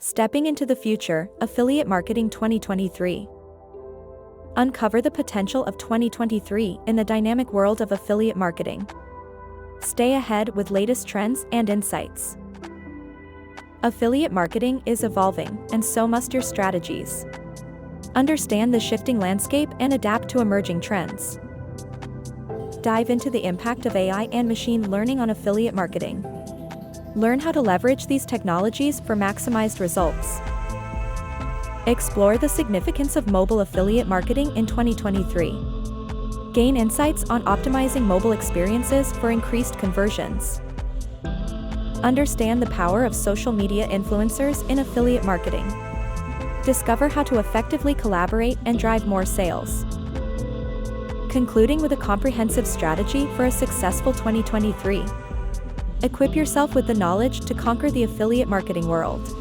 Stepping into the future, Affiliate Marketing 2023. Uncover the potential of 2023 in the dynamic world of affiliate marketing. Stay ahead with latest trends and insights. Affiliate marketing is evolving, and so must your strategies. Understand the shifting landscape and adapt to emerging trends. Dive into the impact of AI and machine learning on affiliate marketing. Learn how to leverage these technologies for maximized results. Explore the significance of mobile affiliate marketing in 2023. Gain insights on optimizing mobile experiences for increased conversions. Understand the power of social media influencers in affiliate marketing. Discover how to effectively collaborate and drive more sales. Concluding with a comprehensive strategy for a successful 2023. Equip yourself with the knowledge to conquer the affiliate marketing world.